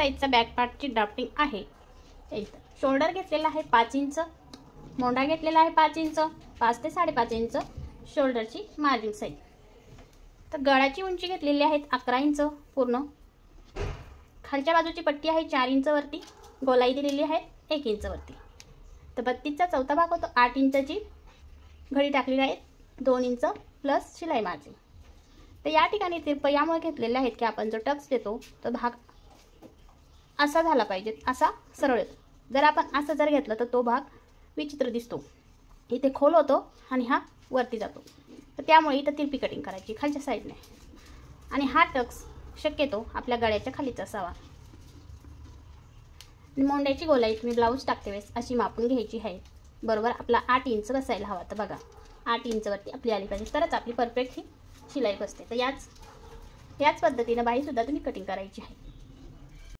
साईजचा back पार्टची drafting आहे। इथं शोल्डर घेतलेला आहे 5 इंच, मोंढा घेतलेला आहे 5 इंच, 5 ते 5.5 इंच शोल्डरची मार्जिन साईज। तर गळ्याची उंची घेतलेली आहे 11 इंच पूर्ण। खालच्या बाजूची पट्टी आहे 4 इंच वरती, गोलाई दिलेली आहे 1 इंच वरती। तर 32चा चौथा भाग होतो 8 इंचची घडी टाकलेली आहे, 2 इंच प्लस शिलाई मार्जिन। तर या ठिकाणी तिरप यामुळे घेतलेले आहेत की आपण जो टक्स देतो तो भाग असा झाला पाहिजे, असा सरळ येतो। जर आपण असं जर घेतलं तर तो भाग विचित्र दिसतो, इथे खोल होतो आणि हा वरती जातो। तर त्यामुळे इथं तिरपी कटिंग करायची खालच्या साईडने, आणि हा टक्स शक्यतो आपल्या गळ्याच्या खालीच असावा। मोंड्याची गोलाई तुम्ही ब्लाऊज टाकते वेळेस अशी मापून घ्यायची आहे, बरोबर आपला 8 इंच बसायला हवा। तर बघा 8 इंच वरती आपली आली पाहिजे, तरच आपली परफेक्ट ही शिलाई बसते। तर याच पद्धतीने बाहीसुद्धा तुम्ही कटिंग करायची आहे।